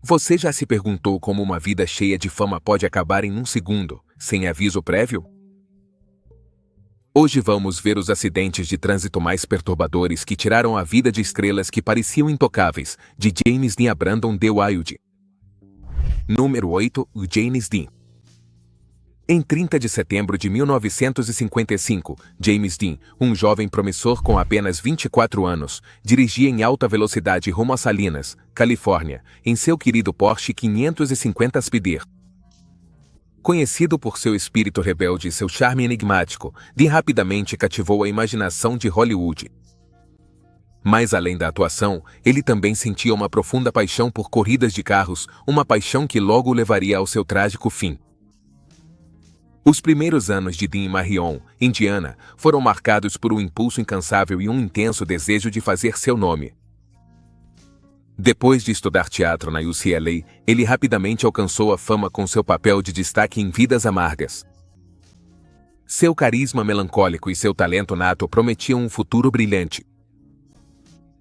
Você já se perguntou como uma vida cheia de fama pode acabar em um segundo, sem aviso prévio? Hoje vamos ver os acidentes de trânsito mais perturbadores que tiraram a vida de estrelas que pareciam intocáveis, de James Dean a Brandon D. Wilde. Número 8. James Dean. Em 30 de setembro de 1955, James Dean, um jovem promissor com apenas 24 anos, dirigia em alta velocidade rumo a Salinas, Califórnia, em seu querido Porsche 550 Spider. Conhecido por seu espírito rebelde e seu charme enigmático, Dean rapidamente cativou a imaginação de Hollywood. Mas além da atuação, ele também sentia uma profunda paixão por corridas de carros, uma paixão que logo o levaria ao seu trágico fim. Os primeiros anos de Dean em Marion, Indiana, foram marcados por um impulso incansável e um intenso desejo de fazer seu nome. Depois de estudar teatro na UCLA, ele rapidamente alcançou a fama com seu papel de destaque em Vidas Amargas. Seu carisma melancólico e seu talento nato prometiam um futuro brilhante.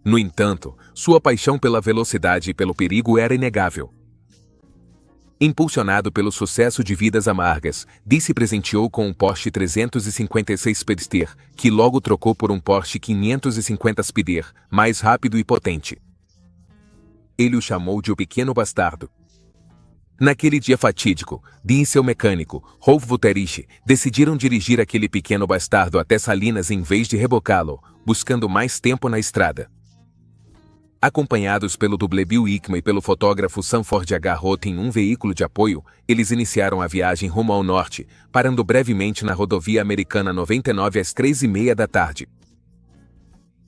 No entanto, sua paixão pela velocidade e pelo perigo era inegável. Impulsionado pelo sucesso de Vidas Amargas, Dean se presenteou com um Porsche 356 Speedster, que logo trocou por um Porsche 550 Spider, mais rápido e potente. Ele o chamou de o Pequeno Bastardo. Naquele dia fatídico, Dean e seu mecânico, Rolf Wutterich, decidiram dirigir aquele pequeno bastardo até Salinas em vez de rebocá-lo, buscando mais tempo na estrada. Acompanhados pelo dublê Bill Hickman e pelo fotógrafo Sanford H. Roth em um veículo de apoio, eles iniciaram a viagem rumo ao norte, parando brevemente na rodovia americana 99 às 3h30 da tarde.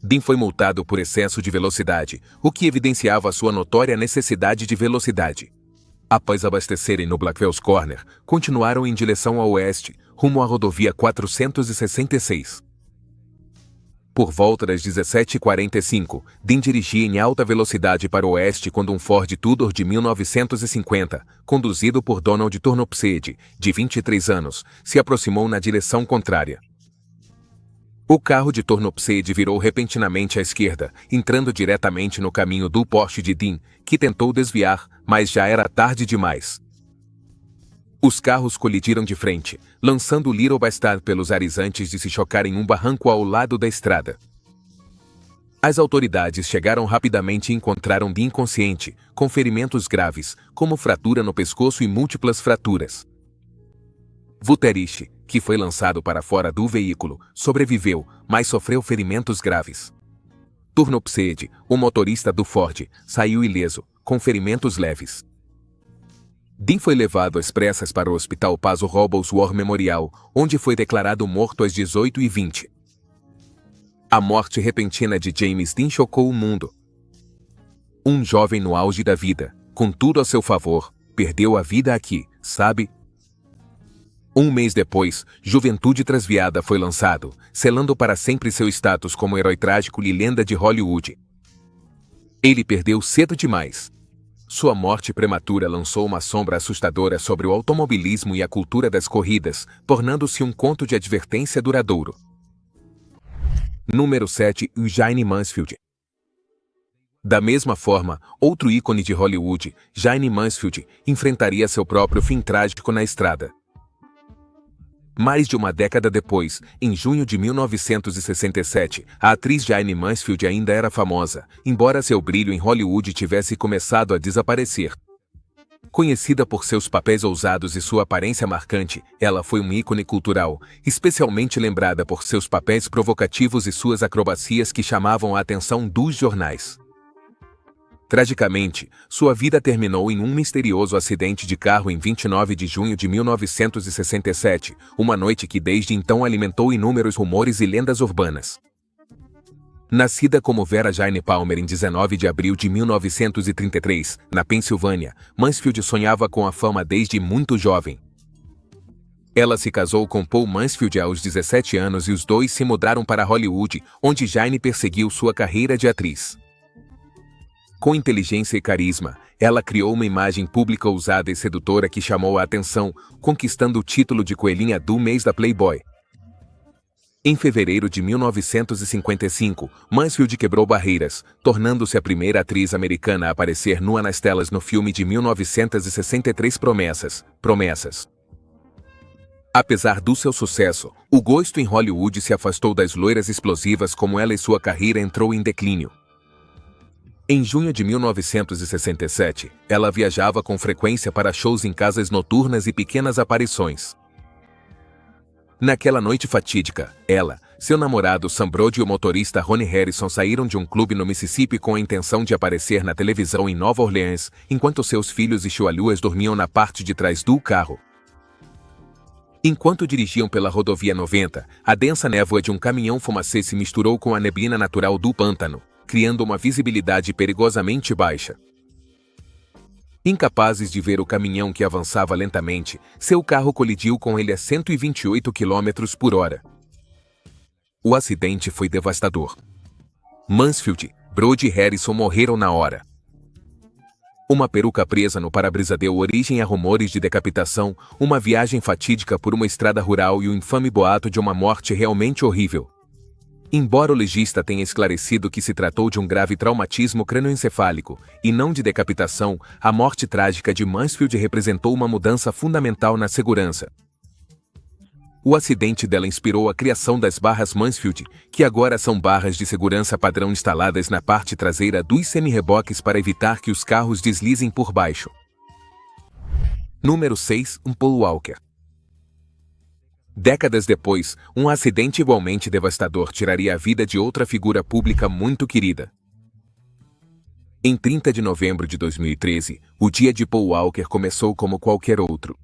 Dean foi multado por excesso de velocidade, o que evidenciava sua notória necessidade de velocidade. Após abastecerem no Blackwell's Corner, continuaram em direção ao oeste, rumo à rodovia 466. Por volta das 17h45, Dean dirigia em alta velocidade para o oeste quando um Ford Tudor de 1950, conduzido por Donald Turnopseed, de 23 anos, se aproximou na direção contrária. O carro de Turnopseed virou repentinamente à esquerda, entrando diretamente no caminho do Porsche de Dean, que tentou desviar, mas já era tarde demais. Os carros colidiram de frente, lançando o Little Bastard pelos ares antes de se chocar em um barranco ao lado da estrada. As autoridades chegaram rapidamente e encontraram Dean inconsciente, com ferimentos graves, como fratura no pescoço e múltiplas fraturas. Wutterich, que foi lançado para fora do veículo, sobreviveu, mas sofreu ferimentos graves. Turnopseed, o motorista do Ford, saiu ileso, com ferimentos leves. Dean foi levado às pressas para o Hospital Paso Robles War Memorial, onde foi declarado morto às 18h20. A morte repentina de James Dean chocou o mundo. Um jovem no auge da vida, com tudo a seu favor, perdeu a vida aqui, sabe? Um mês depois, Juventude Transviada foi lançado, selando para sempre seu status como herói trágico e lenda de Hollywood. Ele perdeu cedo demais. Sua morte prematura lançou uma sombra assustadora sobre o automobilismo e a cultura das corridas, tornando-se um conto de advertência duradouro. Número 7. Jayne Mansfield. Da mesma forma, outro ícone de Hollywood, Jayne Mansfield, enfrentaria seu próprio fim trágico na estrada. Mais de uma década depois, em junho de 1967, a atriz Jayne Mansfield ainda era famosa, embora seu brilho em Hollywood tivesse começado a desaparecer. Conhecida por seus papéis ousados e sua aparência marcante, ela foi um ícone cultural, especialmente lembrada por seus papéis provocativos e suas acrobacias que chamavam a atenção dos jornais. Tragicamente, sua vida terminou em um misterioso acidente de carro em 29 de junho de 1967, uma noite que desde então alimentou inúmeros rumores e lendas urbanas. Nascida como Vera Jayne Palmer em 19 de abril de 1933, na Pensilvânia, Mansfield sonhava com a fama desde muito jovem. Ela se casou com Paul Mansfield aos 17 anos e os dois se mudaram para Hollywood, onde Jayne perseguiu sua carreira de atriz. Com inteligência e carisma, ela criou uma imagem pública ousada e sedutora que chamou a atenção, conquistando o título de Coelhinha do Mês da Playboy. Em fevereiro de 1955, Mansfield quebrou barreiras, tornando-se a primeira atriz americana a aparecer nua nas telas no filme de 1963 Promessas. Apesar do seu sucesso, o gosto em Hollywood se afastou das loiras explosivas como ela e sua carreira entrou em declínio. Em junho de 1967, ela viajava com frequência para shows em casas noturnas e pequenas aparições. Naquela noite fatídica, ela, seu namorado Sam Brody e o motorista Ronnie Harrison saíram de um clube no Mississippi com a intenção de aparecer na televisão em Nova Orleans, enquanto seus filhos e chihuahuas dormiam na parte de trás do carro. Enquanto dirigiam pela rodovia 90, a densa névoa de um caminhão fumacê se misturou com a neblina natural do pântano, criando uma visibilidade perigosamente baixa. Incapazes de ver o caminhão que avançava lentamente, seu carro colidiu com ele a 128 km/h. O acidente foi devastador. Mansfield, Brody e Harrison morreram na hora. Uma peruca presa no para-brisa deu origem a rumores de decapitação, uma viagem fatídica por uma estrada rural e o infame boato de uma morte realmente horrível. Embora o legista tenha esclarecido que se tratou de um grave traumatismo crânioencefálico, e não de decapitação, a morte trágica de Mansfield representou uma mudança fundamental na segurança. O acidente dela inspirou a criação das barras Mansfield, que agora são barras de segurança padrão instaladas na parte traseira dos semi-reboques para evitar que os carros deslizem por baixo. Número 6. Paul Walker. Décadas depois, um acidente igualmente devastador tiraria a vida de outra figura pública muito querida. Em 30 de novembro de 2013, o dia de Paul Walker começou como qualquer outro.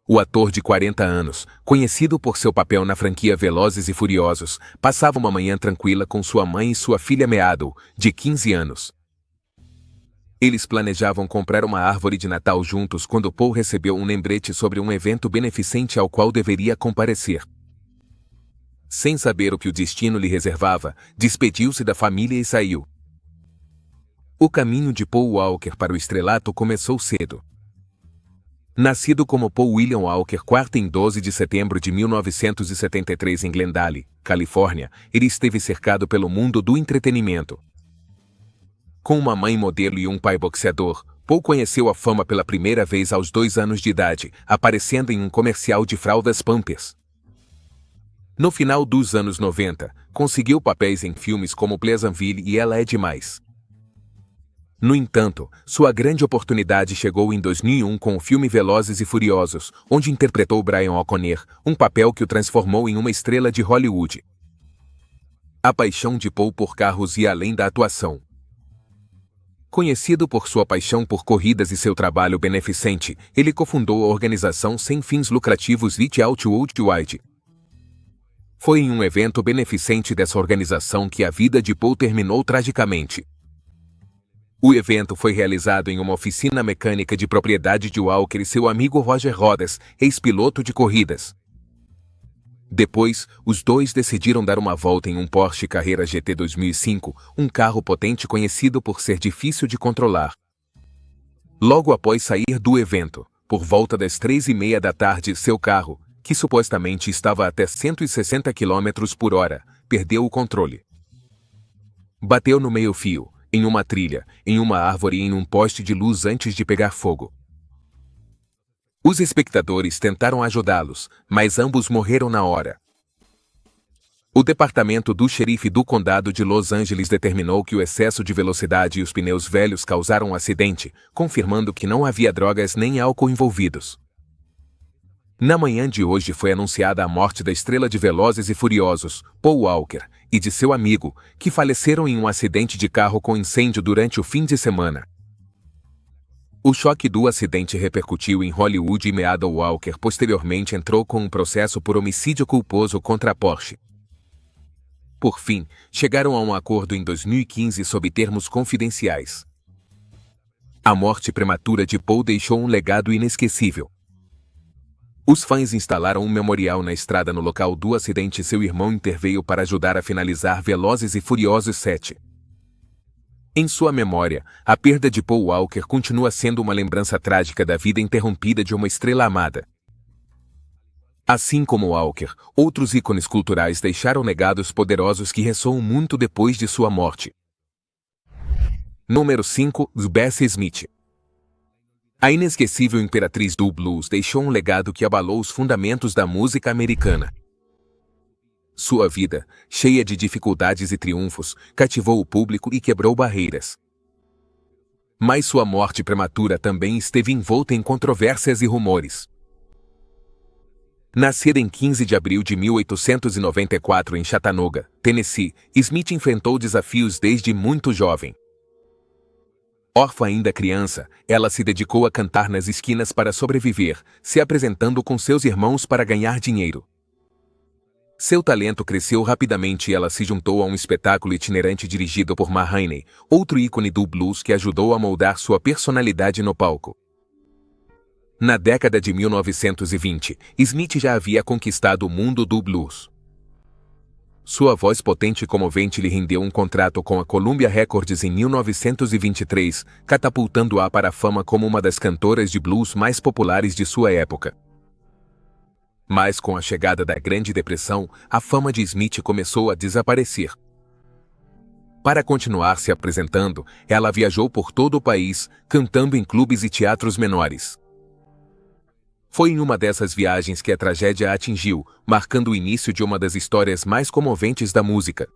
O ator de 40 anos, conhecido por seu papel na franquia Velozes e Furiosos, passava uma manhã tranquila com sua mãe e sua filha Meadow, de 15 anos. Eles planejavam comprar uma árvore de Natal juntos quando Paul recebeu um lembrete sobre um evento beneficente ao qual deveria comparecer. Sem saber o que o destino lhe reservava, despediu-se da família e saiu. O caminho de Paul Walker para o estrelato começou cedo. Nascido como Paul William Walker IV em 12 de setembro de 1973 em Glendale, Califórnia, ele esteve cercado pelo mundo do entretenimento. Com uma mãe modelo e um pai boxeador, Paul conheceu a fama pela primeira vez aos 2 anos de idade, aparecendo em um comercial de fraldas Pampers. No final dos anos 90, conseguiu papéis em filmes como Pleasantville e Ela é Demais. No entanto, sua grande oportunidade chegou em 2001 com o filme Velozes e Furiosos, onde interpretou Brian O'Connor, um papel que o transformou em uma estrela de Hollywood. A paixão de Paul por carros ia além da atuação. Conhecido por sua paixão por corridas e seu trabalho beneficente, ele cofundou a organização sem fins lucrativos Reach Out Worldwide. Foi em um evento beneficente dessa organização que a vida de Paul terminou tragicamente. O evento foi realizado em uma oficina mecânica de propriedade de Walker e seu amigo Roger Rodas, ex-piloto de corridas. Depois, os dois decidiram dar uma volta em um Porsche Carrera GT 2005, um carro potente conhecido por ser difícil de controlar. Logo após sair do evento, por volta das 3h30 da tarde, seu carro, que supostamente estava até 160 km/h, perdeu o controle. Bateu no meio-fio, em uma trilha, em uma árvore e em um poste de luz antes de pegar fogo. Os espectadores tentaram ajudá-los, mas ambos morreram na hora. O departamento do xerife do condado de Los Angeles determinou que o excesso de velocidade e os pneus velhos causaram o acidente, confirmando que não havia drogas nem álcool envolvidos. Na manhã de hoje foi anunciada a morte da estrela de Velozes e Furiosos, Paul Walker, e de seu amigo, que faleceram em um acidente de carro com incêndio durante o fim de semana. O choque do acidente repercutiu em Hollywood e Meadow Walker posteriormente entrou com um processo por homicídio culposo contra a Porsche. Por fim, chegaram a um acordo em 2015 sob termos confidenciais. A morte prematura de Paul deixou um legado inesquecível. Os fãs instalaram um memorial na estrada no local do acidente e seu irmão interveio para ajudar a finalizar Velozes e Furiosos 7. Em sua memória, a perda de Paul Walker continua sendo uma lembrança trágica da vida interrompida de uma estrela amada. Assim como Walker, outros ícones culturais deixaram legados poderosos que ressoam muito depois de sua morte. Número 5. Bessie Smith. A inesquecível imperatriz do blues deixou um legado que abalou os fundamentos da música americana. Sua vida, cheia de dificuldades e triunfos, cativou o público e quebrou barreiras. Mas sua morte prematura também esteve envolta em controvérsias e rumores. Nascida em 15 de abril de 1894 em Chattanooga, Tennessee, Smith enfrentou desafios desde muito jovem. Órfã ainda criança, ela se dedicou a cantar nas esquinas para sobreviver, se apresentando com seus irmãos para ganhar dinheiro. Seu talento cresceu rapidamente e ela se juntou a um espetáculo itinerante dirigido por Ma Rainey, outro ícone do blues que ajudou a moldar sua personalidade no palco. Na década de 1920, Smith já havia conquistado o mundo do blues. Sua voz potente e comovente lhe rendeu um contrato com a Columbia Records em 1923, catapultando-a para a fama como uma das cantoras de blues mais populares de sua época. Mas com a chegada da Grande Depressão, a fama de Smith começou a desaparecer. Para continuar se apresentando, ela viajou por todo o país, cantando em clubes e teatros menores. Foi em uma dessas viagens que a tragédia a atingiu, marcando o início de uma das histórias mais comoventes da música.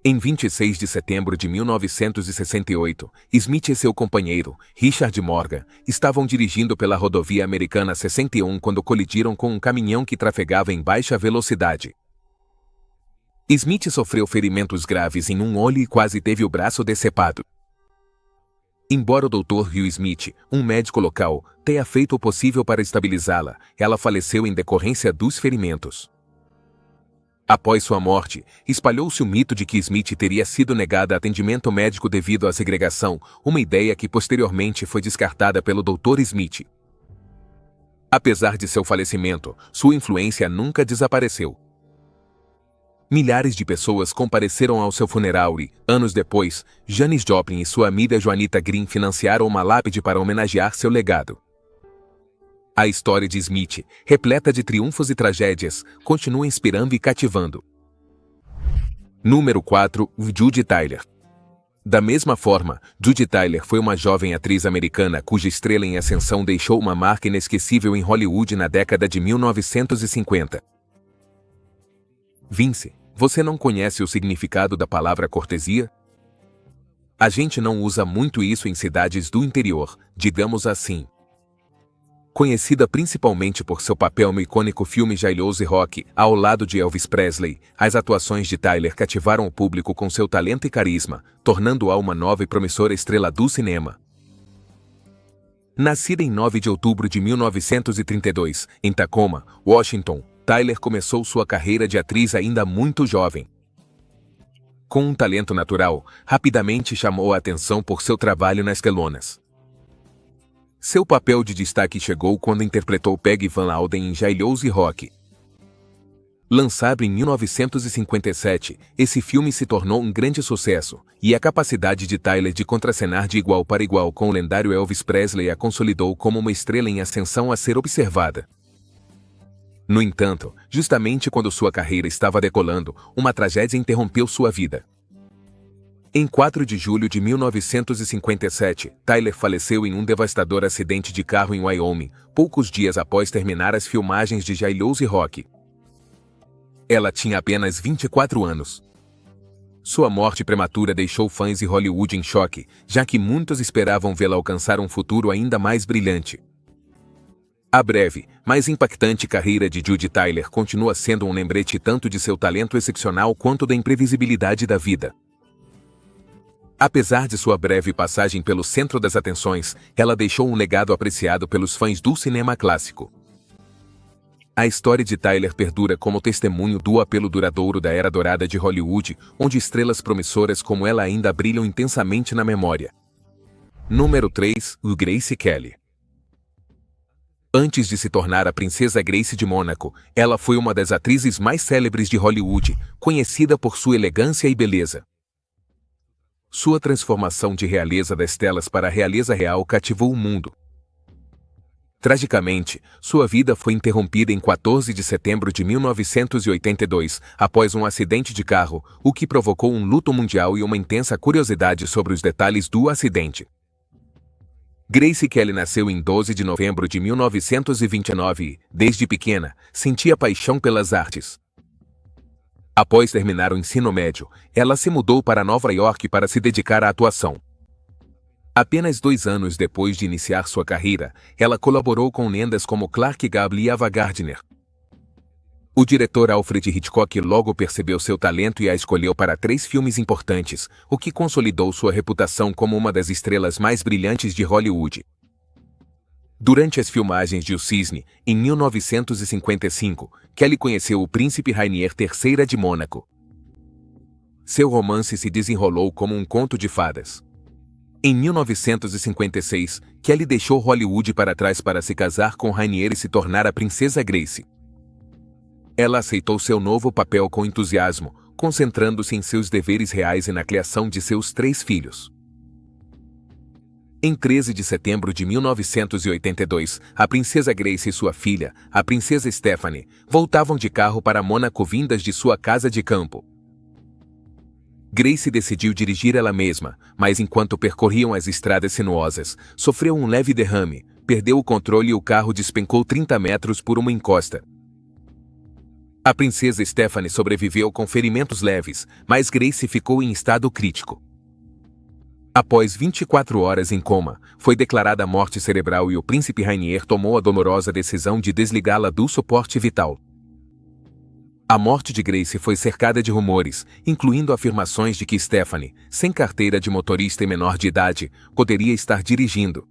Em 26 de setembro de 1968, Smith e seu companheiro, Richard Morgan, estavam dirigindo pela rodovia americana 61 quando colidiram com um caminhão que trafegava em baixa velocidade. Smith sofreu ferimentos graves em um olho e quase teve o braço decepado. Embora o Dr. Hugh Smith, um médico local, tenha feito o possível para estabilizá-la, ela faleceu em decorrência dos ferimentos. Após sua morte, espalhou-se o mito de que Smith teria sido negada atendimento médico devido à segregação, uma ideia que posteriormente foi descartada pelo Dr. Smith. Apesar de seu falecimento, sua influência nunca desapareceu. Milhares de pessoas compareceram ao seu funeral e, anos depois, Janis Joplin e sua amiga Juanita Green financiaram uma lápide para homenagear seu legado. A história de Smith, repleta de triunfos e tragédias, continua inspirando e cativando. Número 4. Judy Tyler. Da mesma forma, Judy Tyler foi uma jovem atriz americana cuja estrela em ascensão deixou uma marca inesquecível em Hollywood na década de 1950. Vince, você não conhece o significado da palavra cortesia? A gente não usa muito isso em cidades do interior, digamos assim. Conhecida principalmente por seu papel no icônico filme Jailhouse Rock, ao lado de Elvis Presley, as atuações de Tyler cativaram o público com seu talento e carisma, tornando-a uma nova e promissora estrela do cinema. Nascida em 9 de outubro de 1932, em Tacoma, Washington, Tyler começou sua carreira de atriz ainda muito jovem. Com um talento natural, rapidamente chamou a atenção por seu trabalho nas telonas. Seu papel de destaque chegou quando interpretou Peggy Van Alden em Jailhouse Rock. Lançado em 1957, esse filme se tornou um grande sucesso, e a capacidade de Tyler de contracenar de igual para igual com o lendário Elvis Presley a consolidou como uma estrela em ascensão a ser observada. No entanto, justamente quando sua carreira estava decolando, uma tragédia interrompeu sua vida. Em 4 de julho de 1957, Tyler faleceu em um devastador acidente de carro em Wyoming, poucos dias após terminar as filmagens de Jailhouse Rock. Ela tinha apenas 24 anos. Sua morte prematura deixou fãs e Hollywood em choque, já que muitos esperavam vê-la alcançar um futuro ainda mais brilhante. A breve, mas impactante carreira de Judy Tyler continua sendo um lembrete tanto de seu talento excepcional quanto da imprevisibilidade da vida. Apesar de sua breve passagem pelo centro das atenções, ela deixou um legado apreciado pelos fãs do cinema clássico. A história de Tyler perdura como testemunho do apelo duradouro da era dourada de Hollywood, onde estrelas promissoras como ela ainda brilham intensamente na memória. Número 3. Grace Kelly. Antes de se tornar a princesa Grace de Mônaco, ela foi uma das atrizes mais célebres de Hollywood, conhecida por sua elegância e beleza. Sua transformação de realeza das telas para a realeza real cativou o mundo. Tragicamente, sua vida foi interrompida em 14 de setembro de 1982, após um acidente de carro, o que provocou um luto mundial e uma intensa curiosidade sobre os detalhes do acidente. Grace Kelly nasceu em 12 de novembro de 1929 e, desde pequena, sentia paixão pelas artes. Após terminar o ensino médio, ela se mudou para Nova York para se dedicar à atuação. Apenas 2 anos depois de iniciar sua carreira, ela colaborou com lendas como Clark Gable e Ava Gardner. O diretor Alfred Hitchcock logo percebeu seu talento e a escolheu para 3 filmes importantes, o que consolidou sua reputação como uma das estrelas mais brilhantes de Hollywood. Durante as filmagens de O Cisne, em 1955, Kelly conheceu o príncipe Rainier III de Mônaco. Seu romance se desenrolou como um conto de fadas. Em 1956, Kelly deixou Hollywood para trás para se casar com Rainier e se tornar a princesa Grace. Ela aceitou seu novo papel com entusiasmo, concentrando-se em seus deveres reais e na criação de seus 3 filhos. Em 13 de setembro de 1982, a princesa Grace e sua filha, a princesa Stephanie, voltavam de carro para Mônaco vindas de sua casa de campo. Grace decidiu dirigir ela mesma, mas enquanto percorriam as estradas sinuosas, sofreu um leve derrame, perdeu o controle e o carro despencou 30 metros por uma encosta. A princesa Stephanie sobreviveu com ferimentos leves, mas Grace ficou em estado crítico. Após 24 horas em coma, foi declarada morte cerebral e o príncipe Rainier tomou a dolorosa decisão de desligá-la do suporte vital. A morte de Grace foi cercada de rumores, incluindo afirmações de que Stephanie, sem carteira de motorista e menor de idade, poderia estar dirigindo.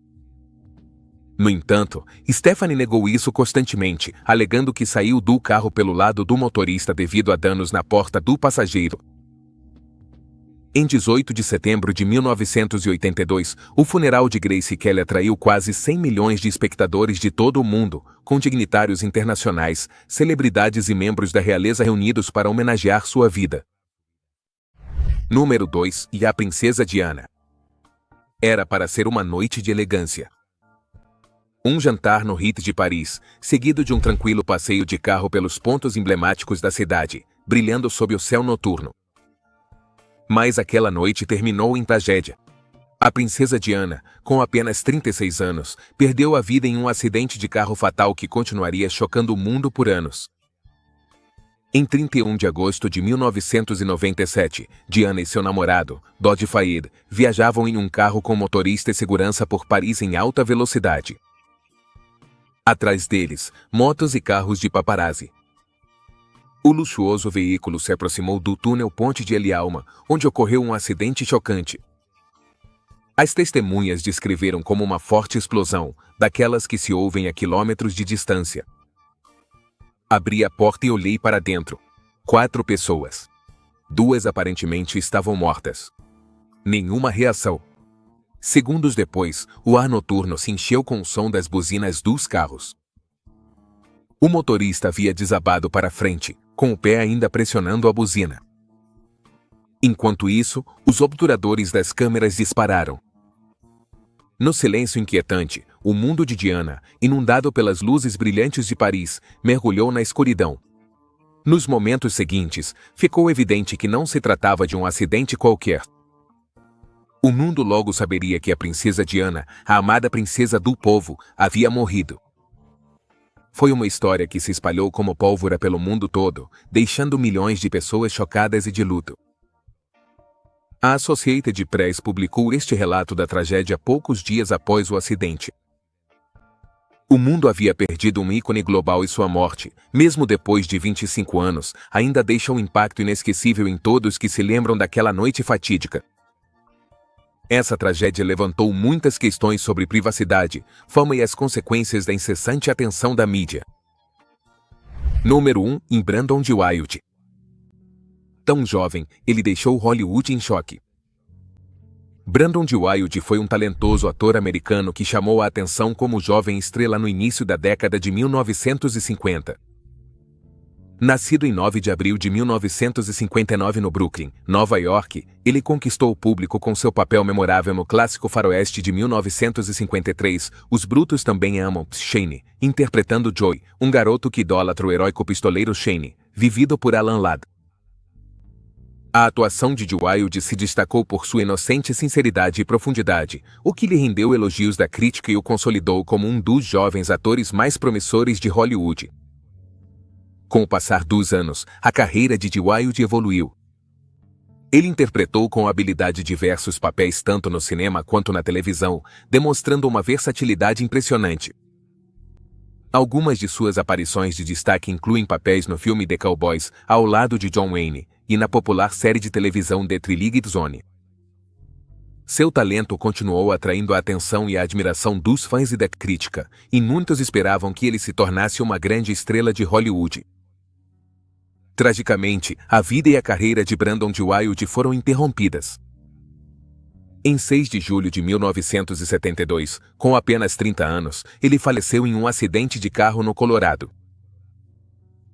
No entanto, Stephanie negou isso constantemente, alegando que saiu do carro pelo lado do motorista devido a danos na porta do passageiro. Em 18 de setembro de 1982, o funeral de Grace Kelly atraiu quase 100 milhões de espectadores de todo o mundo, com dignitários internacionais, celebridades e membros da realeza reunidos para homenagear sua vida. Número 2. E a princesa Diana. Era para ser uma noite de elegância. Um jantar no Ritz de Paris, seguido de um tranquilo passeio de carro pelos pontos emblemáticos da cidade, brilhando sob o céu noturno. Mas aquela noite terminou em tragédia. A princesa Diana, com apenas 36 anos, perdeu a vida em um acidente de carro fatal que continuaria chocando o mundo por anos. Em 31 de agosto de 1997, Diana e seu namorado, Dodi Fayed, viajavam em um carro com motorista e segurança por Paris em alta velocidade. Atrás deles, motos e carros de paparazzi. O luxuoso veículo se aproximou do túnel Ponte de El Alma, onde ocorreu um acidente chocante. As testemunhas descreveram como uma forte explosão, daquelas que se ouvem a quilômetros de distância. Abri a porta e olhei para dentro. 4 pessoas. 2 aparentemente estavam mortas. Nenhuma reação. Segundos depois, o ar noturno se encheu com o som das buzinas dos carros. O motorista havia desabado para frente, com o pé ainda pressionando a buzina. Enquanto isso, os obturadores das câmeras dispararam. No silêncio inquietante, o mundo de Diana, inundado pelas luzes brilhantes de Paris, mergulhou na escuridão. Nos momentos seguintes, ficou evidente que não se tratava de um acidente qualquer. O mundo logo saberia que a princesa Diana, a amada princesa do povo, havia morrido. Foi uma história que se espalhou como pólvora pelo mundo todo, deixando milhões de pessoas chocadas e de luto. A Associated Press publicou este relato da tragédia poucos dias após o acidente. O mundo havia perdido um ícone global e sua morte, mesmo depois de 25 anos, ainda deixa um impacto inesquecível em todos que se lembram daquela noite fatídica. Essa tragédia levantou muitas questões sobre privacidade, fama e as consequências da incessante atenção da mídia. Número 1. Em Brandon de Wilde. Tão jovem, ele deixou Hollywood em choque. Brandon de Wilde foi um talentoso ator americano que chamou a atenção como jovem estrela no início da década de 1950. Nascido em 9 de abril de 1959 no Brooklyn, Nova York, ele conquistou o público com seu papel memorável no clássico faroeste de 1953, Os Brutos Também Amam Shane, interpretando Joey, um garoto que idolatra o heróico pistoleiro Shane, vivido por Alan Ladd. A atuação de Wilde se destacou por sua inocente sinceridade e profundidade, o que lhe rendeu elogios da crítica e o consolidou como um dos jovens atores mais promissores de Hollywood. Com o passar dos anos, a carreira de Wilde evoluiu. Ele interpretou com habilidade diversos papéis tanto no cinema quanto na televisão, demonstrando uma versatilidade impressionante. Algumas de suas aparições de destaque incluem papéis no filme The Cowboys, ao lado de John Wayne, e na popular série de televisão The Three-Legged Zone. Seu talento continuou atraindo a atenção e a admiração dos fãs e da crítica, e muitos esperavam que ele se tornasse uma grande estrela de Hollywood. Tragicamente, a vida e a carreira de Brandon Wilde foram interrompidas. Em 6 de julho de 1972, com apenas 30 anos, ele faleceu em um acidente de carro no Colorado.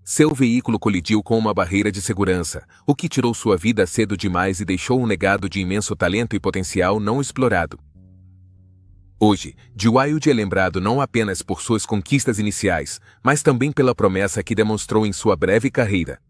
Seu veículo colidiu com uma barreira de segurança, o que tirou sua vida cedo demais e deixou um legado de imenso talento e potencial não explorado. Hoje, Wilde é lembrado não apenas por suas conquistas iniciais, mas também pela promessa que demonstrou em sua breve carreira.